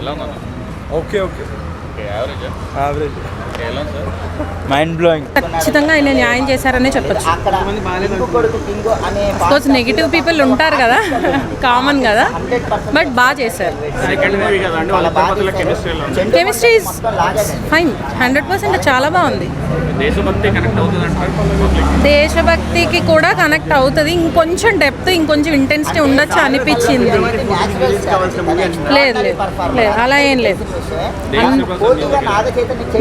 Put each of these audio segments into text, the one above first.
ఎలా ఉందన్న? Okay okay okay, యావరేజా? యావరేజ్. ఎలా ఉంది సార్? Mind blowing. ఖచ్చితంగా ఆయన న్యాయం చేశారనే చెప్పొచ్చు. కోర్స్ నెగిటివ్ పీపుల్ ఉంటారు కదా, కామన్ కదా, బట్ బాగా చేశారు. సెకండ్ మూవీ కదండి, వాళ్ళ దంపతుల కెమిస్ట్రీ ఎలా ఉంది? కెమిస్ట్రీ ఈజ్ ఫైన్, 100% చాలా బాగుంది. దేశభక్తి కనెక్ట్ అవుతుంది అంటారు పబ్లిక్. దేశభక్తికి కూడా కనెక్ట్ అవుతుంది. ఇంకొంచెం డెప్త్, ఇంకొంచెం ఇంటెన్సిటీ ఉండొచ్చు అనిపించింది. లేదు లేదు లేదు, అలా ఏం లేదు.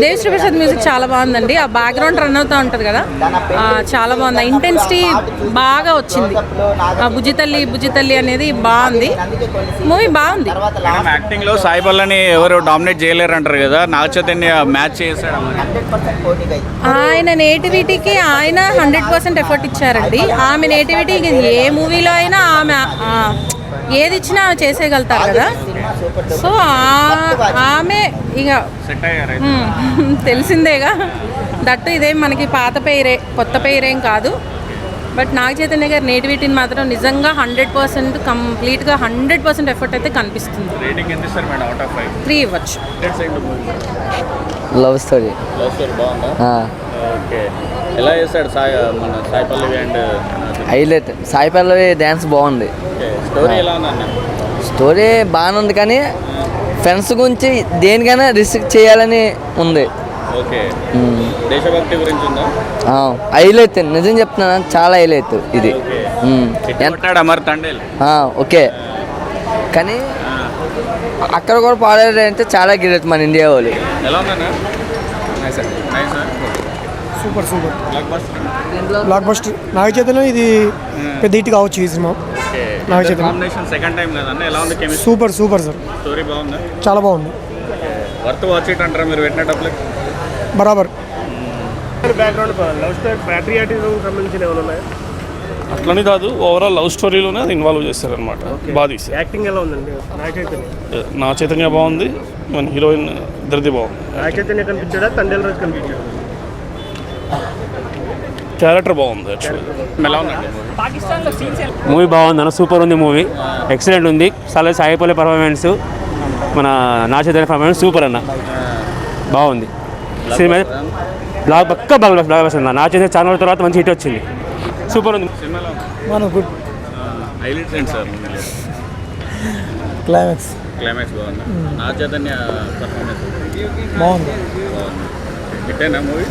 దేవిశ్రీ ప్రసాద్ మ్యూజిక్ చాలా బాగుందండి. ఆ బ్యాక్గ్రౌండ్ రన్ అవుతూ ఉంటుంది కదా, చాలా బాగుంది. ఇంటెన్సిటీ బాగా వచ్చింది. ఆ బుజ్జితల్లి అనేది బాగుంది. మూవీ బాగుంది. యాక్టింగ్ లో సాయి పల్లని ఎవరు డామినేట్ చేయలేరు అంటారు కదా, నాగ చైతన్య మ్యాచ్ చేశాడు. ఆయన నేటివిటీకి ఆయన 100% ఎఫర్ట్ ఇచ్చారండి. ఆమె నేటివిటీకి ఏ మూవీలో అయినా ఆమె ఏది ఇచ్చినా ఆమె చేసేయగలుగుతారు కదా. సో ఆమె ఇక తెలిసిందేగా. దట్టు ఇదేం మనకి పాత పేరే, కొత్త పేరేం కాదు. బట్ నాగ చైతన్య గారి నేటివిటీని మాత్రం నిజంగా 100% కంప్లీట్గా 100% ఎఫర్ట్ అయితే కనిపిస్తుంది. 3 ఇవ్వచ్చు. లవ్ స్టోరీ బాగుందా? ఓకే, ఎలా చేశాడు Sai Pallavi and highlight. Sai Pallavi dance బాగుంది. స్టోరీ ఎలా ఉందన్న? స్టోరీ బాగానే ఉంది, కానీ ఫ్రెండ్స్ గురించి దేనికైనా రిస్క్ చేయాలని ఉంది. ఓకే, దేశభక్తి గురించి ఉందా? హైలైట్, నిజం చెప్తున్నాను, చాలా హైలైట్ ఇది. అమర్ తండేల్. ఓకే, కానీ అక్కడ కూడా పాడారంటే చాలా గ్రేట్ మన ఇండియా వాళ్ళు. ఎలా ఉందన్న? Super super blockbuster. Naga చైతన్యం ఇది పెద్ద హిట్ కావచ్చు ఈ సినిమా. నాగ చైతన్యం సెకండ్ టైం కదన్న, ఎలా ఉంది chemistry? Super super sir. Story బాగుందా? చాలా బాగుంది. వర్త్ వాచ్ ఇట్ అంటారా మీరు పెట్టిన డబ్బులకి? బరాబర్. బ్యాక్గ్రౌండ్ లవ్ స్టోరీ ప్యాట్రియాటిజం సంబంధించిన ఏమైనా ఉన్నాయా? అట్లని కాదు, ఓవరాల్ లవ్ స్టోరీలోనే అది ఇన్వాల్వ్ చేస్తారనమాట. బాగా తీసి. యాక్టింగ్ ఎలా ఉందండి? నా చైతన్య బాగుంది, మన హీరోయిన్ ఇద్దరిది బాగుంది. నా చైతన్య కనిపించాడా, తండేల్ రాజు కనిపించాడా? క్యారెక్టర్ బాగుంది యాక్చువల్లీ. ఎలా ఉందండి మూవీ? బాగుంది అన్న, సూపర్ ఉంది మూవీ, ఎక్సలెంట్ ఉంది. సాయిపల్లి పర్ఫార్మెన్స్, మన నా చైతన్య పర్ఫార్మెన్స్ సూపర్ అన్న, బాగుంది. సినిమా పక్క బాగా బస్టర్ అన్న. నా చైతన్య చాలా రోజుల తర్వాత మంచి హిట్ వచ్చింది, సూపర్ ఉంది. గుడ్. హైలైట్స్ ఏంటి సార్? క్లైమాక్స్ బాగుంది. నా చైతన్య పర్ఫార్మెన్స్ బాగుంది. హిట్టేనా మూవీ?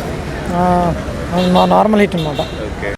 నార్మల్ హిట్ అన్నమాట. ఓకే.